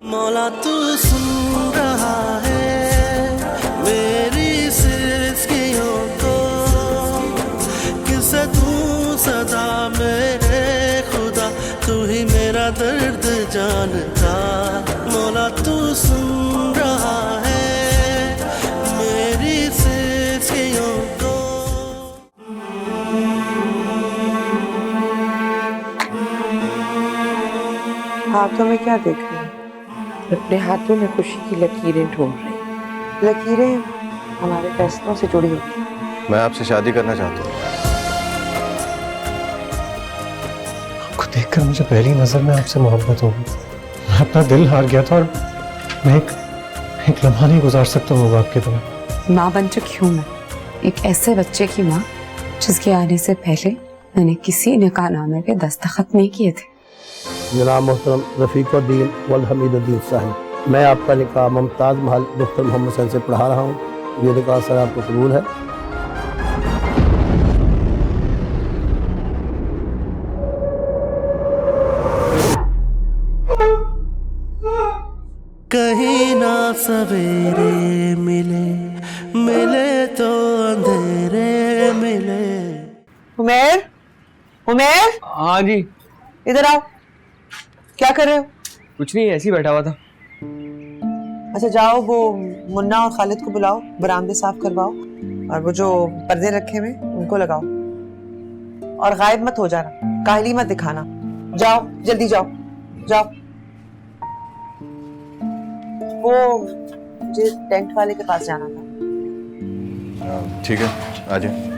मौला तू सुन रहा है मेरी सिस्कियों को, किसे तू सदा मेरे खुदा, तू ही मेरा दर्द जानता। मौला तू सुन रहा है मेरी सिस्कियों को। हाथों में क्या देख रही है? अपने हाथों में खुशी की लकीरें ढूंढ रही। लकीरें हमारे फैसलों से जुड़ी होती हैं। मैं आपसे शादी करना चाहता हूँ। आपको देखकर मुझे पहली नजर में आपसे मोहब्बत हो गई। मैं अपना दिल हार गया था और मैं एक लम्हा नहीं गुजार सकता हूँ आपके बिना। माँ बन चुकी हूँ मैं, एक ऐसे बच्चे की माँ जिसके आने से पहले मैंने किसी निकाहनामे पे दस्तखत नहीं किए थे। जनाब मोहतरम रफ़ीकुद्दीन वल हमीदुद्दीन साहिब, मैं आपका निकाह मुमताज़ महल डॉक्टर मोहम्मद हसन से पढ़ा रहा हूँ। ये निकाह सर आपको कबूल है? कहीं ना सवेरे मिले, मिले तो अंधेरे मिले। उमेर, उमेर, हाँ जी। इधर आओ। क्या कर रहे हो? कुछ नहीं, ऐसे ही बैठा हुआ था। अच्छा जाओ, वो मुन्ना और खालिद को बुलाओ, बरामदे साफ करवाओ और वो जो पर्दे रखे हुए उनको लगाओ। और गायब मत हो जाना, काहली मत दिखाना। जाओ जल्दी जाओ, जाओ। वो मुझे टेंट वाले के पास जाना था। ठीक है, आ जाए।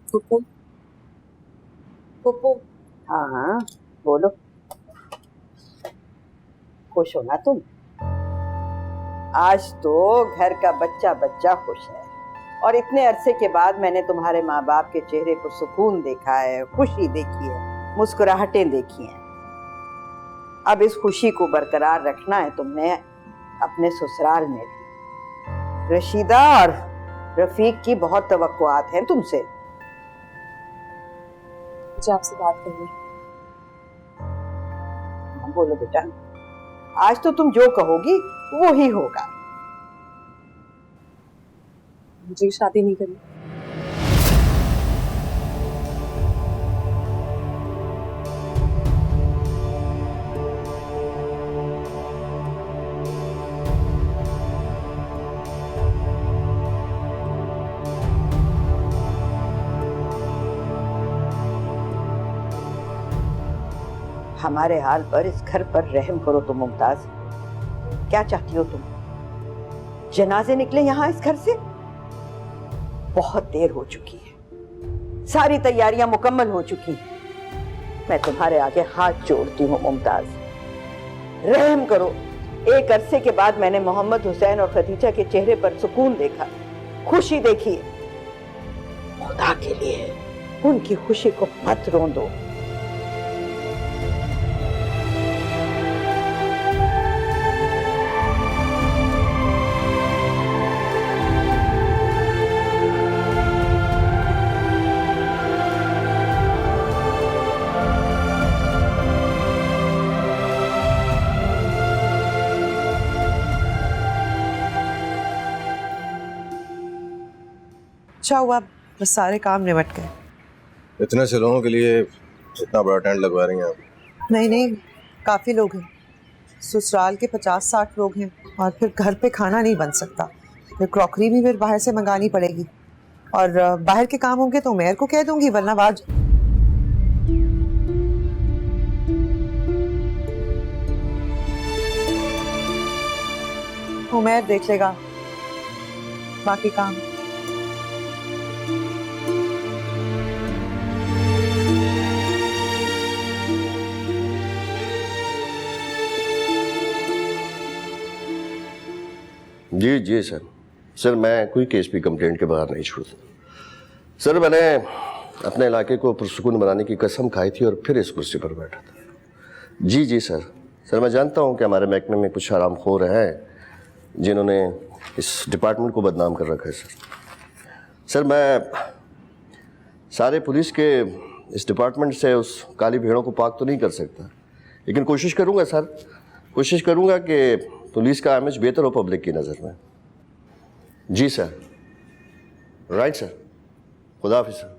पुप्पू, पुप्पू। हाँ हाँ बोलो। खुश हो ना तुम? आज तो घर का बच्चा बच्चा खुश है और इतने अरसे के बाद मैंने तुम्हारे माँ बाप के चेहरे पर सुकून देखा है, खुशी देखी है, मुस्कुराहटें देखी हैं। अब इस खुशी को बरकरार रखना है तुमने अपने ससुराल में भी। रशीदा और रफीक की बहुत तवक्कुआत हैं तुमसे। मुझे आपसे बात करनी है। हाँ बोलो बेटा, आज तो तुम जो कहोगी वो ही होगा। मुझे शादी नहीं करनी। हमारे हाल पर, इस घर पर रहम करो तुम मुमताज। क्या चाहती हो तुम? जनाजे निकले यहाँ इस घर से? बहुत देर हो चुकी है, सारी तैयारियां मुकम्मल हो चुकी हैं। मैं तुम्हारे आगे हाथ जोड़ती हूँ मुमताज, रहम करो। एक अरसे के बाद मैंने मोहम्मद हुसैन और खदीजा के चेहरे पर सुकून देखा, खुशी देखी। खुदा के लिए उनकी खुशी को मत रोंदो। अच्छा हुआ बस सारे काम निपट गए। इतने से लोगों के लिए इतना बड़ा टेंट लगवा रही हैं आप? नहीं नहीं, काफी लोग हैं। ससुराल के 50-60 लोग हैं और फिर घर पे खाना नहीं बन सकता, फिर क्रॉकरी भी फिर बाहर से मंगानी पड़ेगी। और बाहर के काम होंगे तो उमेर को कह दूंगी, वरना आज उमेर देख लेगा बाकी काम। जी जी सर, मैं कोई केस भी कंप्लेंट के बगैर नहीं छोड़ता। सर मैंने अपने इलाके को पुरसुकून बनाने की कसम खाई थी और फिर इस कुर्सी पर बैठा था। जी जी सर। सर मैं जानता हूँ कि हमारे महकमे में कुछ हरामखोर हैं जिन्होंने इस डिपार्टमेंट को बदनाम कर रखा है सर। सर मैं सारे पुलिस के इस डिपार्टमेंट से उस काली भेड़ों को पाक तो नहीं कर सकता, लेकिन कोशिश करूँगा सर, कोशिश करूँगा कि पुलिस का इमेज बेहतर हो पब्लिक की नज़र में। जी सर। Right sir. खुदा हाफिज़ सर।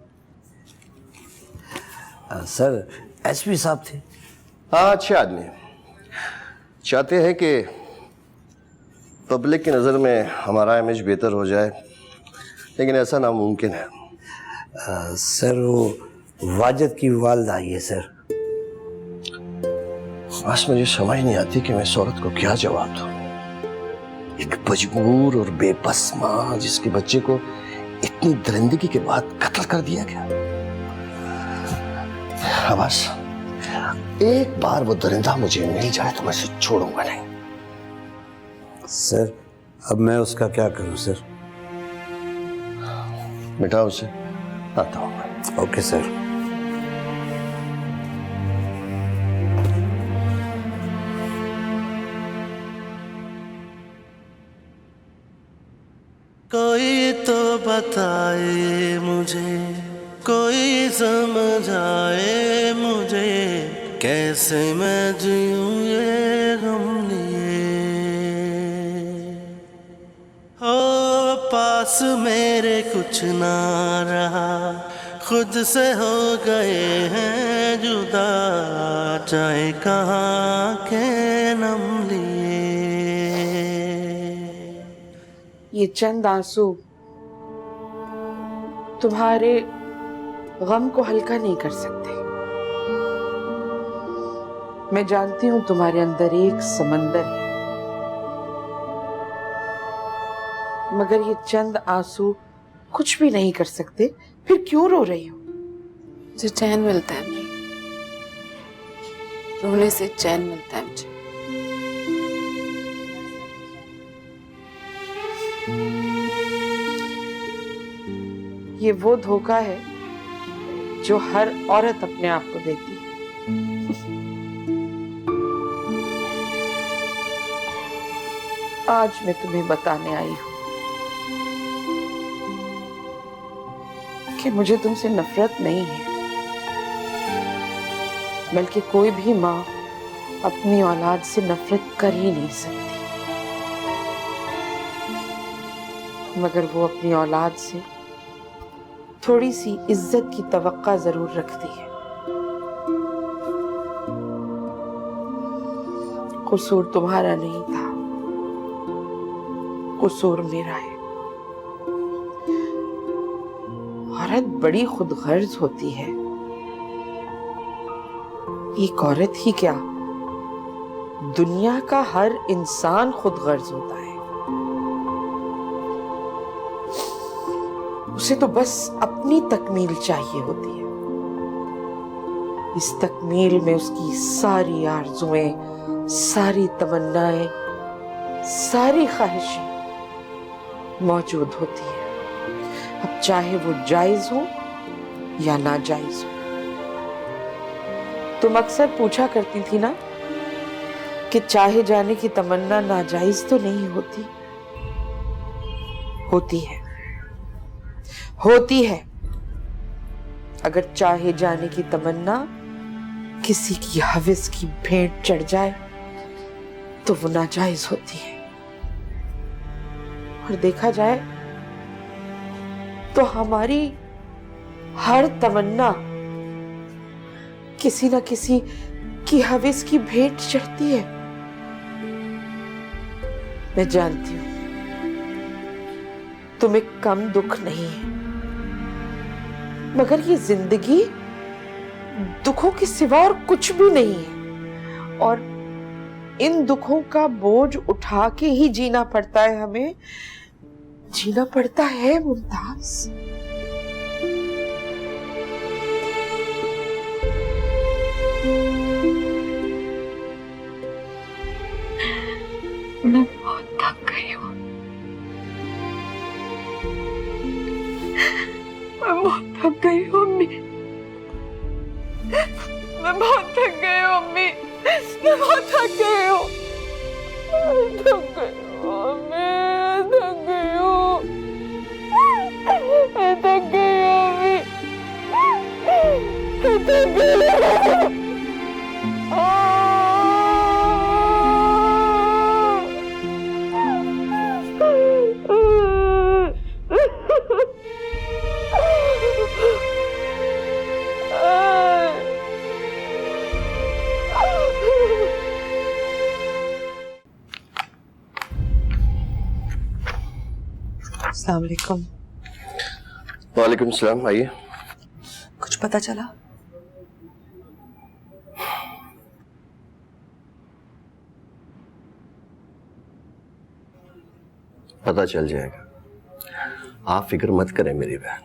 सर एसपी साहब थे। हाँ, अच्छे आदमी चाहते हैं कि पब्लिक की नज़र में हमारा इमेज बेहतर हो जाए, लेकिन ऐसा नामुमकिन है। सर वो वाजिद की वालदा आई है सर। बस मुझे समझ नहीं आती कि मैं इस औरत को क्या जवाब दूं। एक मजबूर और बेबस माँ जिसके बच्चे को इतनी दरिंदगी के बाद कत्ल कर दिया गया। बस एक बार वो दरिंदा मुझे मिल जाए तो मैं उसे छोड़ूंगा नहीं। सर अब मैं उसका क्या करूं सर? मिटाओ उसे, आता हूँ मैं। Okay sir. कोई तो बताए मुझे, कोई समझाए मुझे, कैसे मैं जीऊं ये गम लिए। हो पास मेरे कुछ ना रहा, खुद से हो गए हैं जुदा, चाहे कहाँ के नम लिए। ये चंद आंसू तुम्हारे गम को हल्का नहीं कर सकते। मैं जानती हूं तुम्हारे अंदर एक समंदर है, मगर ये चंद आंसू कुछ भी नहीं कर सकते। फिर क्यों रो रही हो? मुझे चैन मिलता है, रोने से चैन मिलता है मुझे। ये वो धोखा है जो हर औरत अपने आप को देती है। आज मैं तुम्हें बताने आई हूं कि मुझे तुमसे नफरत नहीं है, बल्कि कोई भी माँ अपनी औलाद से नफरत कर ही नहीं सकती, मगर वो अपनी औलाद से थोड़ी सी इज्जत की तवक्का जरूर रखती है। कसूर तुम्हारा नहीं था, कसूर मेरा है। औरत बड़ी खुदगर्ज होती है। एक औरत ही क्या, दुनिया का हर इंसान खुदगर्ज होता है। उसे तो बस अपनी तकमील चाहिए होती है। इस तकमील में उसकी सारी आरज़ुएं, सारी तमन्नाएं, सारी ख्वाहिशें मौजूद होती है, अब चाहे वो जायज हो या नाजायज हो। तुम अक्सर पूछा करती थी ना कि चाहे जाने की तमन्ना नाजायज तो नहीं होती। होती है, होती है। अगर चाहे जाने की तमन्ना किसी की हविस की भेंट चढ़ जाए तो वो नाजायज होती है। और देखा जाए तो हमारी हर तमन्ना किसी ना किसी की हविस की भेंट चढ़ती है। मैं जानती हूं तुम्हें कम दुख नहीं है, मगर ये जिंदगी दुखों के सिवा और कुछ भी नहीं है, और इन दुखों का बोझ उठा के ही जीना पड़ता है। हमें जीना पड़ता है मुमताज। मैं बहुत थक गई हूँ, मैं बहुत थक गई हूँ अम्मी, मैं बहुत थक गई हूँ अम्मी। मैं बहुत थक गई हूँ, थक गई हूँ, मैं थक गई हूँ, मैं थक गई हूँ, मैं थक गई हूँ। अस्सलाम वालेकुम। वालेकुम सलाम, आइए। कुछ पता चला? पता चल जाएगा, आप फिक्र मत करें मेरी बहन।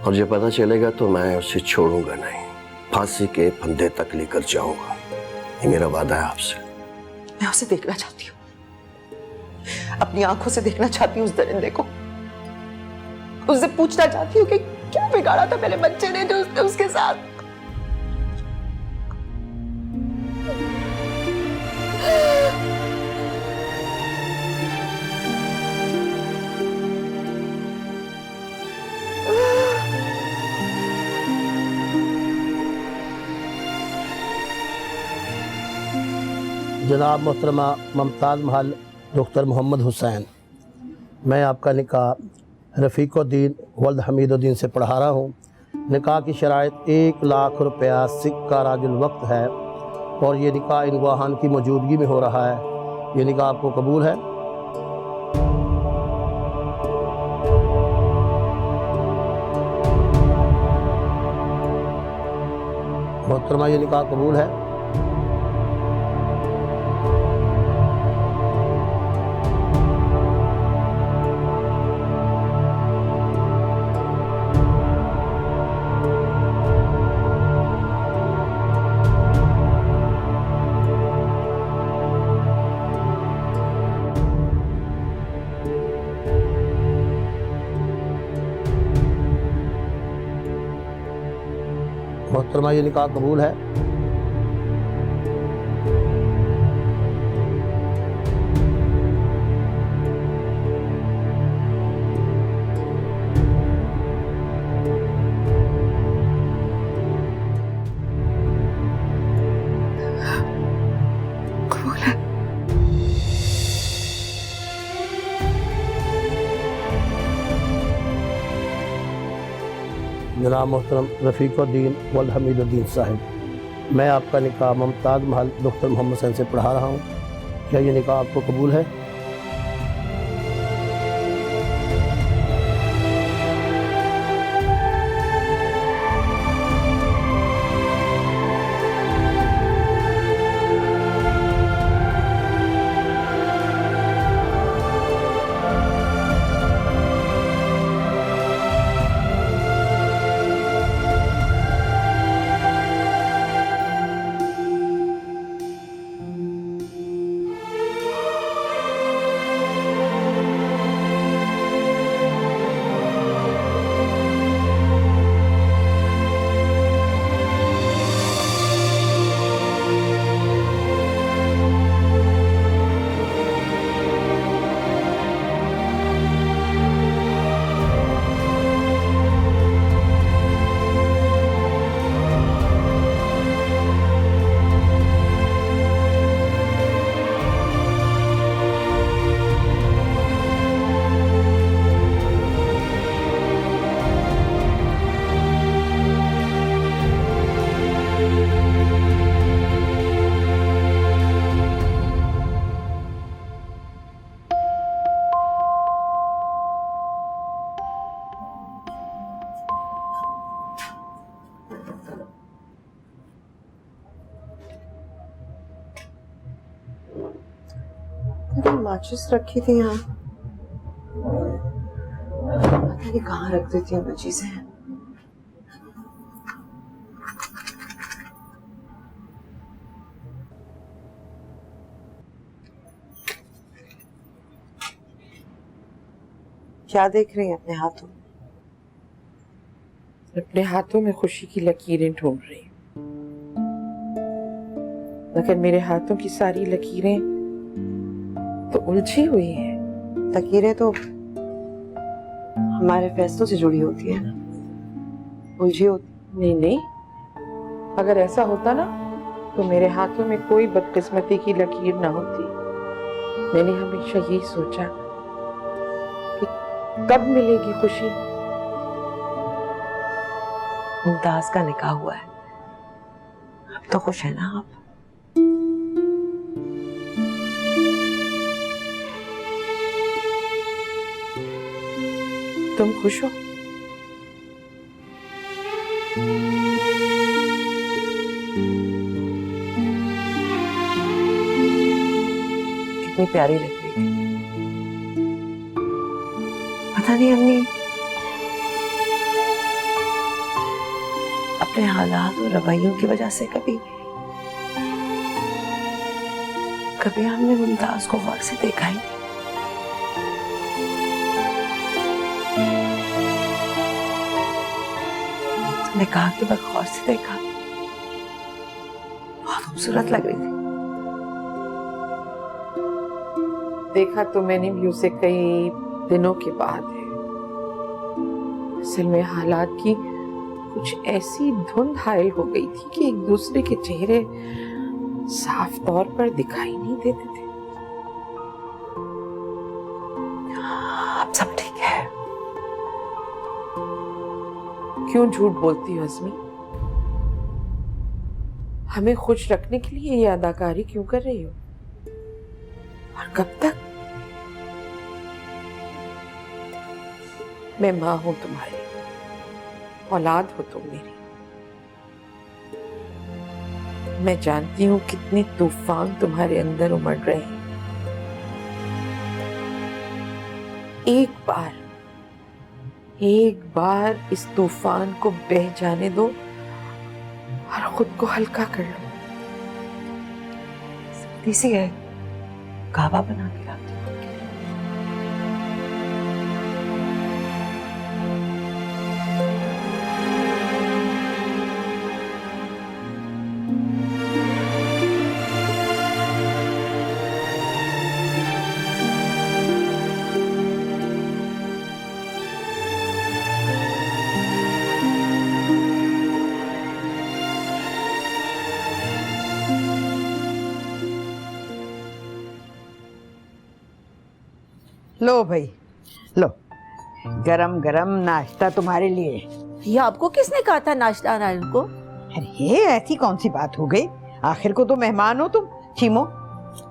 और जब पता चलेगा तो मैं उसे छोड़ूंगा नहीं, फांसी के फंदे तक लेकर जाऊंगा। ये मेरा वादा है आपसे। मैं उसे देखना चाहती हूँ, अपनी आंखों से देखना चाहती हूँ उस दरिंदे को। उससे पूछना चाहती हूँ कि क्या बिगाड़ा था मेरे बच्चे ने जो उसने उसके साथ। जनाब मोहतरमा मुमताज़ महल डॉक्टर मोहम्मद हुसैन, मैं आपका निकाह रफ़ीकुद्दीन वल्द हमीदुद्दीन से पढ़ा रहा हूँ। निकाह की शराइत 1 लाख रुपया सिक्का राजुल वक्त है और ये निकाह इन गवाहान की मौजूदगी में हो रहा है। ये निकाह आपको कबूल है? मोहतरमा, ये निकाह कबूल है? मोहतरमा, ये निकाह कबूल है? जनाब मोहतरम रफ़ीकुद्दीन वल्द हमीदुद्दीन साहिब, मैं आपका निकाह मुमताज़ महल डॉक्टर मोहम्मद हुसैन से पढ़ा रहा हूँ। क्या ये निकाह आपको कबूल है? माचिस रखी थी यहाँ, पता नहीं कहाँ रख देती हूँ मैं चीजें। क्या देख रही है अपने हाथों? अपने हाथों में खुशी की लकीरें ढूंढ रही। मगर मेरे हाथों की सारी लकीरें तो उलझी हुई हैं। लकीरें तो हमारे फैसलों से जुड़ी होती है ना, उलझी होती। नहीं नहीं, अगर ऐसा होता ना तो मेरे हाथों में कोई बदकिस्मती की लकीर ना होती। मैंने हमेशा यही सोचा कि कब मिलेगी खुशी। मुमताज का निकाह हुआ है, अब तो खुश है ना आप? तुम खुश हो? कितनी प्यारी लग रही थी। पता नहीं अम्मी अपने हालात और रवैयों की वजह से कभी हमने मुमताज को गौर से देखा ही नहीं। तुमने कहा कि मैं गौर से देखा, बहुत खूबसूरत लग रही थी। देखा तो मैंने भी उसे कई दिनों के बाद है। असल में हालात की कुछ ऐसी धुंध हायल हो गई थी कि एक दूसरे के चेहरे साफ तौर पर दिखाई नहीं देते थे। अब सब ठीक है। क्यों झूठ बोलती हो अज़मी? हमें खुश रखने के लिए ये अदाकारी क्यों कर रही हो? और कब तक? मैं मां हूं तुम्हारी, औलाद हो तुम मेरी। मैं जानती हूं कितने तूफान तुम्हारे अंदर उमड़ रहे हैं। एक बार इस तूफान को बह जाने दो और खुद को हल्का कर लो। इसी है, काबा बना के लाती हूँ। लो भाई, लो गरम गरम नाश्ता तुम्हारे लिए। ये आपको किसने कहा था नाश्ता लाने को? अरे ये ऐसी कौन सी बात हो गई, आखिर को तो मेहमान हो तुम। चीमो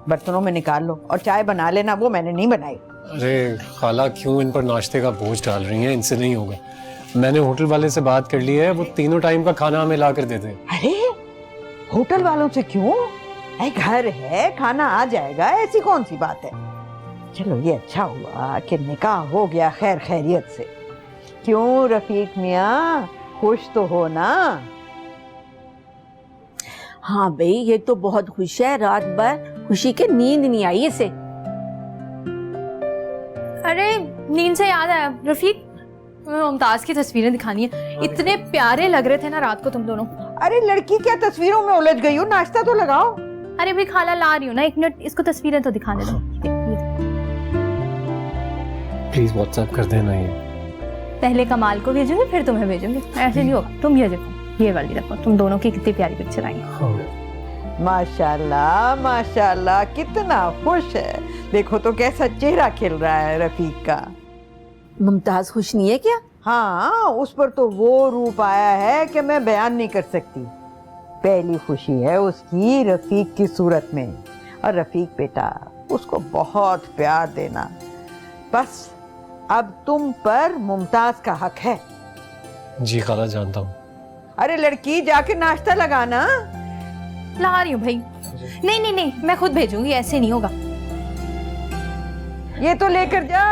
बर्तनों में निकाल लो और चाय बना लेना, वो मैंने नहीं बनाई। अरे खाला क्यों इन पर नाश्ते का बोझ डाल रही हैं? इनसे नहीं होगा। मैंने होटल वाले से बात कर ली है, वो तीनों टाइम का खाना हमें ला कर देते हैं। अरे होटल वालों से क्यों? घर है, खाना आ जाएगा, ऐसी कौन सी बात है। चलो ये अच्छा हुआ कि निकाह हो गया खैर खैरियत से। क्यों रफीक मियाँ, खुश तो हो ना? हाँ भाई, ये तो बहुत खुश है। रात भर खुशी के नींद नहीं आई इसे। अरे नींद से याद आया रफीक, मुमताज की तस्वीरें दिखानी है। इतने प्यारे लग रहे थे ना रात को तुम दोनों। अरे लड़की क्या तस्वीरों में उलझ गई हो, नाश्ता तो लगाओ। अरे भाई खाला ला रही हूँ ना, एक मिनट इसको तस्वीरें तो दिखाने दो। प्लीज व्हाट्सएप कर देना ये। पहले कमाल को भेजूंगी फिर तुम्हें भेजूंगी, ऐसे नहीं होगा। तुम ये देखो, ये वाली देखो, तुम दोनों की कितनी प्यारी पिक्चर आई। माशाल्लाह माशाल्लाह, कितना खुश है। देखो तो कैसा चेहरा खिल रहा है रफीक का। मुमताज खुश नहीं है क्या? हाँ, उस पर तो वो रूप आया है कि मैं बयान नहीं कर सकती। पहली खुशी है उसकी रफीक की सूरत में। और रफीक बेटा, उसको बहुत प्यार देना। बस अब तुम पर मुमताज का हक है। जी खाला जानता हूँ। अरे लड़की जाके नाश्ता लगाना। ला रही हूँ भाई। नहीं नहीं नहीं, मैं खुद भेजूंगी, ऐसे नहीं होगा। ये तो लेकर जा।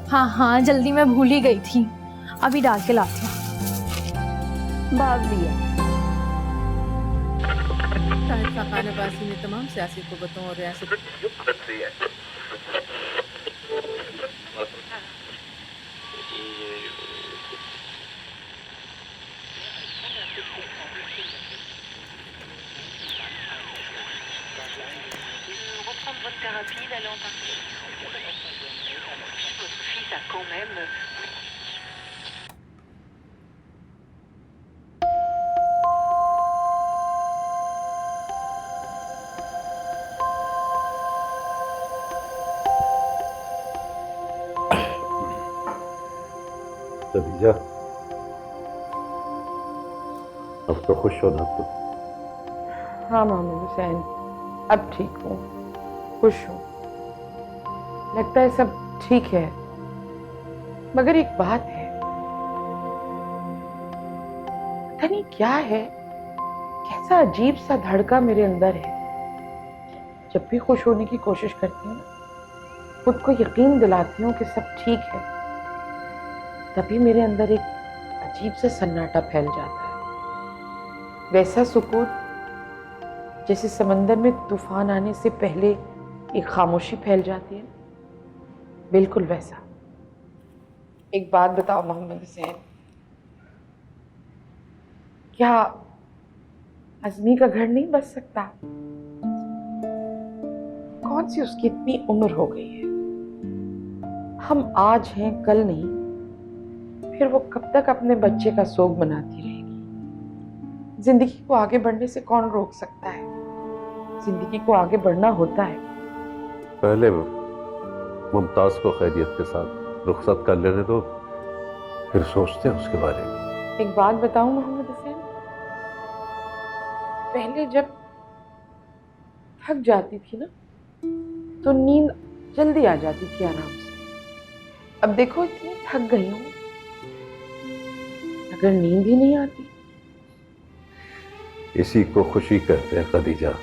हाँ हाँ, जल्दी मैं भूल ही गई थी, अभी डाल के लाती हूँ। भाग दिया। ने तमाम सियासी कुव्वतों और रियासत votre thérapie d'aller en partie. Votre fils a quand même... Khadija, अब तो खुश हो ना तुम? हाँ मोहम्मद हुसैन, अब ठीक हूँ, खुश हूँ। लगता है सब ठीक है, मगर एक बात है, पता नहीं क्या है, कैसा अजीब सा धड़का मेरे अंदर है। जब भी खुश होने की कोशिश करती हूँ, खुद को यकीन दिलाती हूँ कि सब ठीक है, तभी मेरे अंदर एक अजीब सा सन्नाटा फैल जाता है। वैसा सुकून जैसे समंदर में तूफान आने से पहले एक खामोशी फैल जाती है, बिल्कुल वैसा। एक बात बताओ मोहम्मद हुसैन, क्या अज़मी का घर नहीं बच सकता? कौन सी उसकी इतनी उम्र हो गई है? हम आज हैं, कल नहीं, फिर वो कब तक अपने बच्चे का सोग मनाती रहेगी? जिंदगी को आगे बढ़ने से कौन रोक सकता है? जिंदगी को आगे बढ़ना होता है। पहले मुमताज को खैरियत के साथ रुखसत कर लेने दो, फिर सोचते हैं उसके बारे में। एक बात बताऊं मोहम्मद हुसैन, पहले जब थक जाती थी ना, तो नींद जल्दी आ जाती थी आराम से। अब देखो इतनी थक गई हूं, अगर नींद ही नहीं आती। इसी को खुशी कहते हैं खदीजा।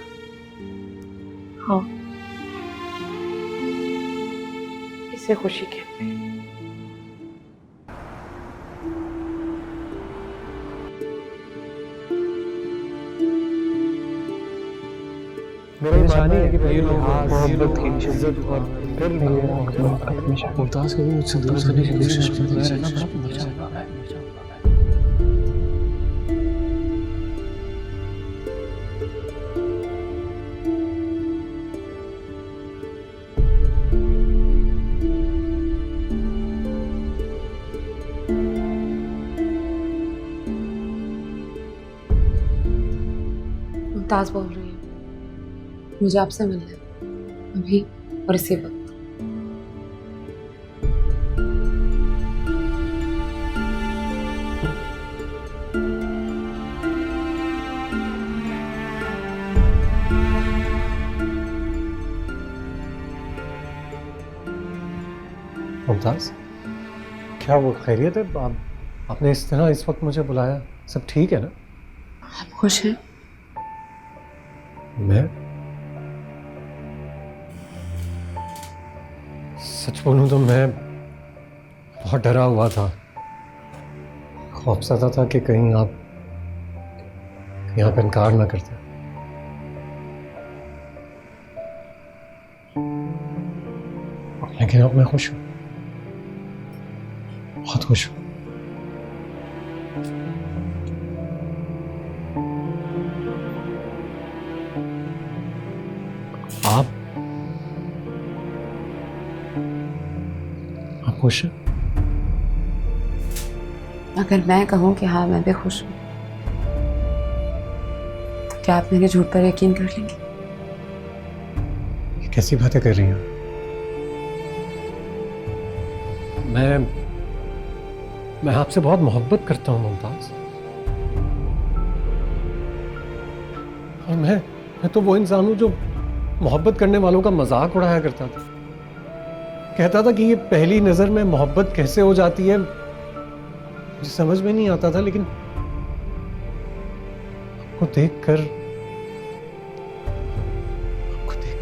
हाँ, इसे खुशी कहते हैं। मेरी जानी है कि ये लोग मोहब्बत की इज्जत और फिर मुमताज को भी मुझसे दूर करने की कोशिश कर रहा है। मुमताज बोल रही है, मुझे आपसे मिलना है अभी और इसी वक्त। मुमताज, क्या वो खैरियत है? आपने इस तरह इस वक्त मुझे बुलाया, सब ठीक है ना? आप खुश हैं? मैं सच बोलूं तो मैं बहुत डरा हुआ था, खौफज़दा था कि कहीं आप इनकार ना करते। लेकिन अब मैं खुश हूं, बहुत खुश हूं। आप खुश हैं? अगर मैं कहूं कि हाँ मैं भी खुश हूं, तो क्या आप मेरे झूठ पर यकीन कर लेंगे? ये कैसी बातें कर रही हैं? मैं आपसे बहुत मोहब्बत करता हूं मुमताज, और मैं तो वो इंसान हूं जो मोहब्बत करने वालों का मजाक उड़ाया करता था। कहता था कि ये पहली नजर में मोहब्बत कैसे हो जाती है मुझे समझ में नहीं आता था, लेकिन आपको देखकर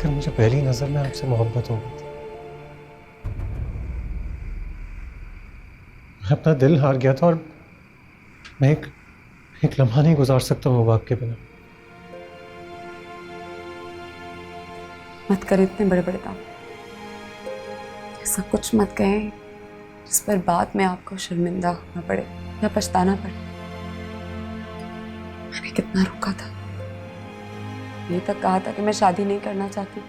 मुझे पहली नजर में आपसे मोहब्बत हो गई थी। मैं अपना दिल हार गया था, और मैं एक लम्हा नहीं गुजार सकता हूँ आपके बिना। मत करें इतने बड़े बड़े दावे, ऐसा कुछ मत कहें जिस पर बाद में आपको शर्मिंदा होना पड़े या पछताना पड़े। मैंने कितना रोका था, ये तक कहा था कि मैं शादी नहीं करना चाहती,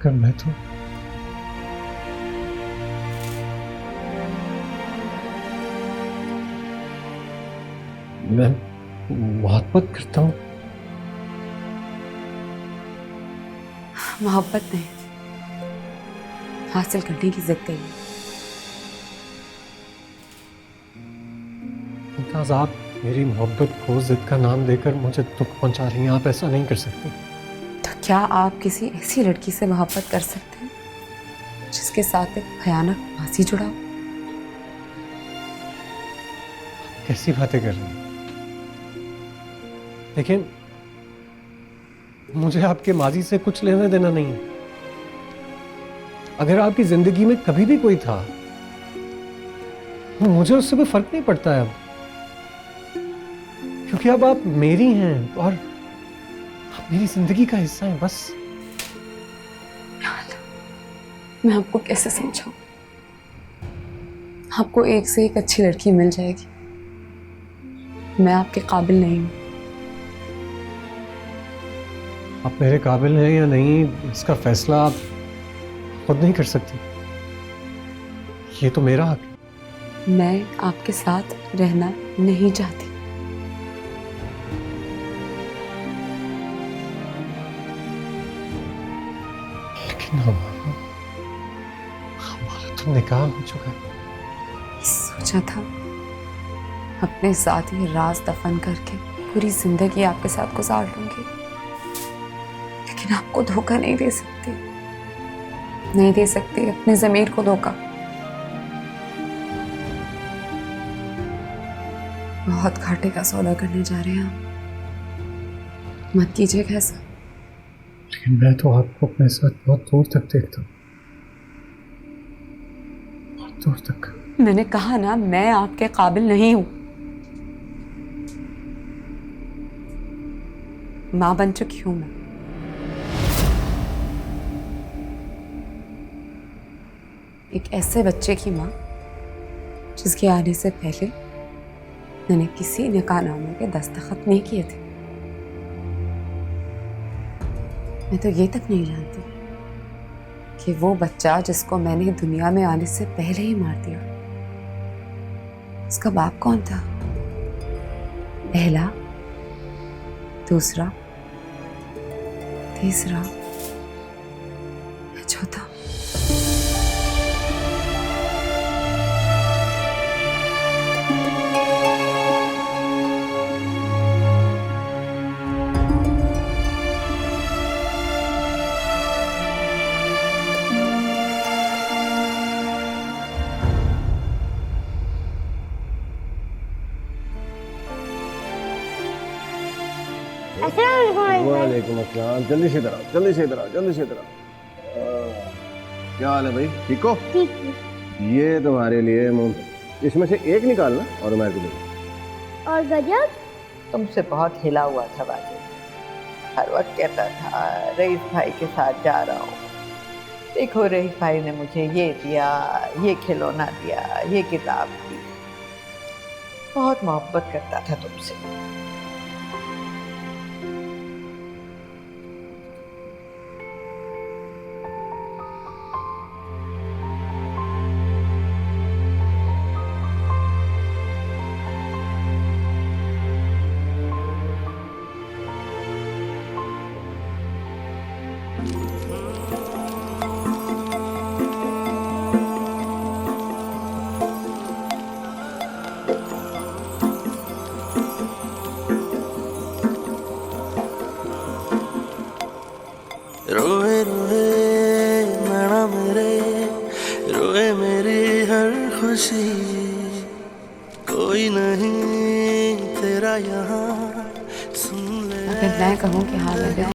कर मैं मोहब्बत करता हूँ। मोहब्बत नहीं, हासिल करने की जिद कही। मुमताज, आप मेरी मोहब्बत को जिद का नाम देकर मुझे दुख पहुंचा रही हैं। आप ऐसा नहीं कर सकते। तो क्या आप किसी ऐसी लड़की से मोहब्बत कर सकते हैं जिसके साथ एक भयानक फांसी जुड़ा हो? कैसी बातें कर रही हैं? लेकिन मुझे आपके माजी से कुछ लेना देना नहीं है। अगर आपकी जिंदगी में कभी भी कोई था, तो मुझे उससे कोई फर्क नहीं पड़ता है अब, क्योंकि अब आप मेरी हैं और आप मेरी जिंदगी का हिस्सा हैं बस। मैं आपको कैसे समझाऊं? आपको एक से एक अच्छी लड़की मिल जाएगी, मैं आपके काबिल नहीं हूं। आप मेरे काबिल हैं या नहीं, इसका फैसला आप खुद नहीं कर सकती। ये तो मेरा हक है। मैं आपके साथ रहना नहीं चाहती। लेकिन हमारा तो निकाह हो चुका है। सोचा था अपने साथ ही राज दफन करके पूरी जिंदगी आपके साथ गुजार लूंगी, लेकिन आपको धोखा नहीं दे सकती, नहीं दे सकती अपने ज़मीर को धोखा। बहुत घाटे का सौदा करने जा रहे हैं आप, मत कीजिएगा ऐसा। लेकिन मैं तो आपको अपने साथ बहुत दूर तक देखता हूँ, बहुत दूर तक। मैंने कहा ना, मैं आपके काबिल नहीं हूं। मां बन चुकी हूं मैं। एक ऐसे बच्चे की मां जिसके आने से पहले मैंने किसी निकाहनामे पे दस्तखत नहीं किए थे। मैं तो ये तक नहीं जानती कि वो बच्चा जिसको मैंने दुनिया में आने से पहले ही मार दिया, उसका बाप कौन था? पहला, दूसरा, तीसरा, चौथा। वालेकुम अस्सलाम। जल्दी से इधर आओ, जल्दी से इधर आओ, जल्दी से इधर आओ। क्या हाल है भाई, ठीक हो? ये तुम्हारे लिए मूंग, इसमें से एक निकालना और मैं दे। और गजब, तुमसे बहुत हिला हुआ था बाजी। हर वक्त कहता था रईस भाई के साथ जा रहा हूँ। देखो रईस भाई ने मुझे ये दिया, ये खिलौना दिया, ये किताब दी। बहुत मोहब्बत करता था तुमसे। रोए रोए नैना मेरे, रोए मेरी हर खुशी, कोई नहीं तेरा यहाँ सुन ले। अगर मैं कहूँ कि हाँ मैं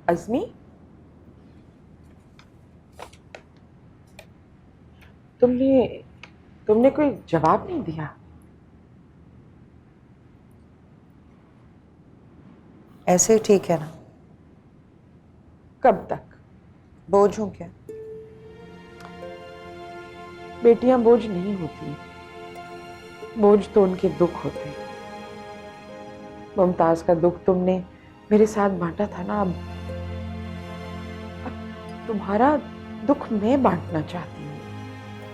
अज़मी, तुमने कोई जवाब नहीं दिया। ऐसे ही ठीक है ना? कब तक? बोझ हूँ क्या? बेटियां बोझ नहीं होती, बोझ तो उनके दुख होते हैं। मुमताज का दुख तुमने मेरे साथ बांटा था ना, अब तुम्हारा दुख मैं बांटना चाहती हूँ।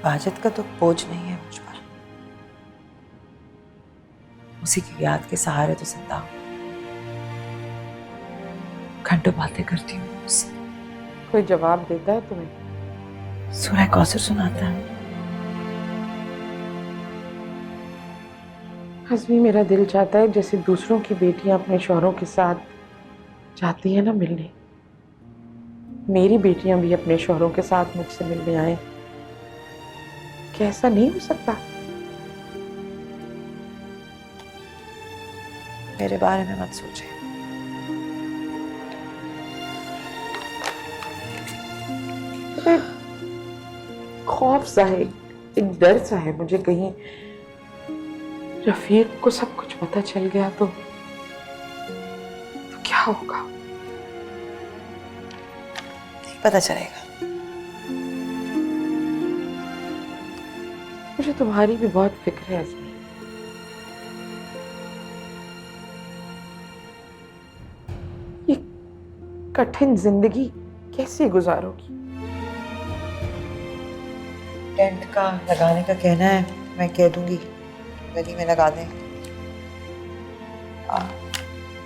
बाजिद का तो बोझ नहीं है मुझ पर, उसी की याद के सहारे तो जिंदा हूँ। घंटों बातें करती हूँ उससे। कोई जवाब देता है तुम्हें? सूरह कौसर सुनाता है। हज़मी, मेरा दिल चाहता है जैसे दूसरों की बेटियां अपने शौहरों के साथ जाती है ना मिलने, मेरी बेटियां भी अपने शौहरों के साथ मुझसे मिलने आए। क्या ऐसा नहीं हो सकता? मेरे बारे में मत सोचे। खौफ सा है, एक डर सा है मुझे, कहीं रफीक को सब कुछ पता चल गया तो क्या होगा? नहीं पता चलेगा। मुझे तुम्हारी भी बहुत फिक्र है अज़मी। ये कठिन जिंदगी कैसे गुजारोगी? टेंट का लगाने का कहना है, मैं कह दूंगी गली में लगा दें।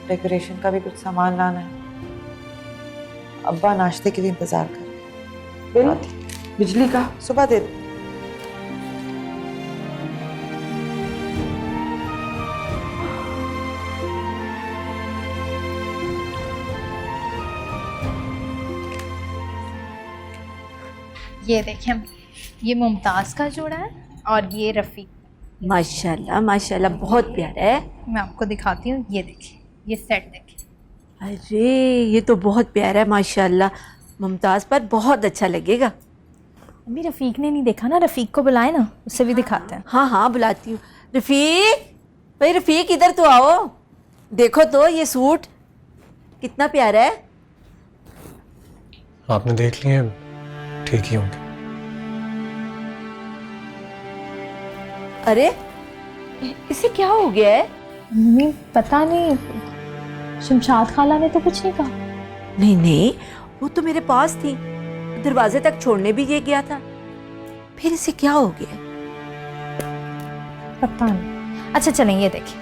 डेकोरेशन का भी कुछ सामान लाना है। अब्बा नाश्ते के लिए इंतजार कर रहे हैं। बिजली का सुबह दे दो। ये देखें, ये मुमताज का जोड़ा है और ये रफ़ीक। माशाल्लाह माशाल्लाह, बहुत प्यारा है। मैं आपको दिखाती हूँ, ये देखिए, ये सेट देखिए। अरे ये तो बहुत प्यारा है माशाल्लाह, मुमताज़ पर बहुत अच्छा लगेगा। अम्मी, रफ़ीक ने नहीं देखा ना, रफ़ीक को बुलाए ना, उससे भी दिखाते हैं। हाँ हाँ बुलाती हूँ। रफ़ीक, भाई रफ़ीक इधर तो आओ, देखो तो ये सूट कितना प्यारा है। आपने देख लिए, ठीक ही होंगे। अरे इसे क्या हो गया है? मम्मी पता नहीं, शमशाद खाला ने तो कुछ नहीं कहा। नहीं नहीं, वो तो मेरे पास थी, दरवाजे तक छोड़ने भी ये गया था, फिर इसे क्या हो गया? पता नहीं। अच्छा चलें, ये देखिए,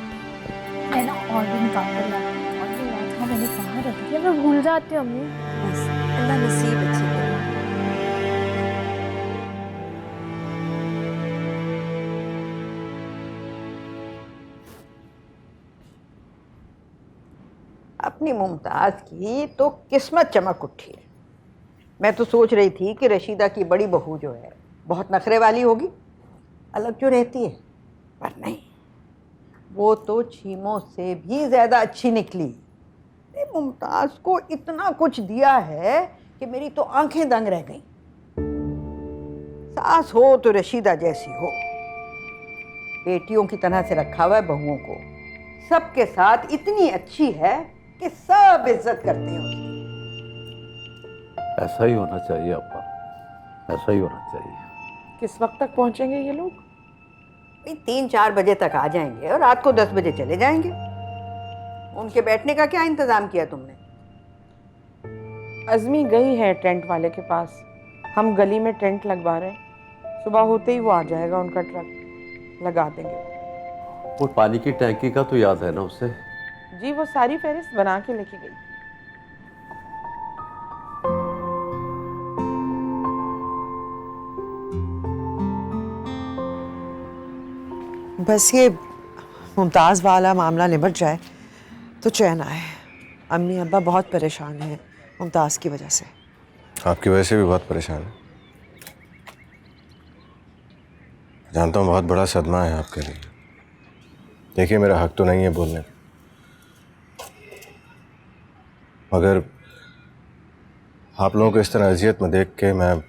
मैं ना और भी निकाल कर ला, और भी याद था मैंने कहाँ रख दिया, मैं भूल जाती हूँ अम्मी। बस अल्लाह नसीब अच्छी करे। अपनी मुमताज की तो किस्मत चमक उठी है। मैं तो सोच रही थी कि रशीदा की बड़ी बहू जो है बहुत नखरे वाली होगी, अलग जो रहती है, पर नहीं, वो तो छीमों से भी ज़्यादा अच्छी निकली। मुमताज को इतना कुछ दिया है कि मेरी तो आंखें दंग रह गईं। सास हो तो रशीदा जैसी हो, बेटियों की तरह से रखा हुआ है बहुओं को, सबके साथ इतनी अच्छी है कि सब इज्जत करते हैं उसकी। ऐसा ही होना चाहिए अब्बा, ऐसा ही होना चाहिए। किस वक्त तक पहुंचेंगे ये लोग? 3-4 बजे तक आ जाएंगे और रात को 10 बजे चले जाएंगे। उनके बैठने का क्या इंतजाम किया तुमने? अज़मी गई है टेंट वाले के पास, हम गली में टेंट लगवा रहे हैं, सुबह होते ही वो आ जाएगा, उनका ट्रक लगा देंगे। वो पानी की टैंकी का तो याद है ना उसे? जी, वो सारी फहरिस्त बना के लेके गई। बस ये मुमताज़ वाला मामला निबट जाए तो चैन आए। अम्मी अब्बा बहुत परेशान हैं मुमताज़ की वजह से। आपकी वजह से भी बहुत परेशान है, जानता हूँ, बहुत बड़ा सदमा है आपके लिए। देखिए, मेरा हक तो नहीं है बोलने का, मगर आप लोगों को इस तरह अजियत में देख के मैं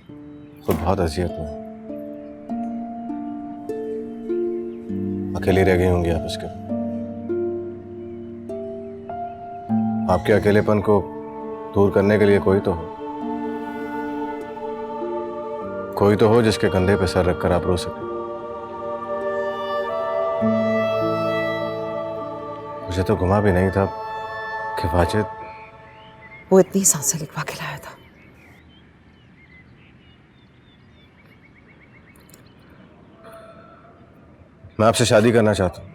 खुद बहुत अजियत में हूँ। अकेली रह गई होंगी आप इसके। आपके अकेलेपन को दूर करने के लिए कोई तो हो, जिसके कंधे पे सर रखकर आप रो सके। मुझे तो गुमा भी नहीं था कि वाजिद वो इतनी सांसें लिखवा के लाया था। मैं आपसे शादी करना चाहता हूँ।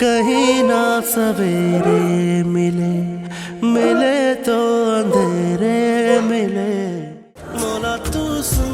कहीं ना सवेरे मिले, मिले तो अंधेरे मिले, मौला तू सुन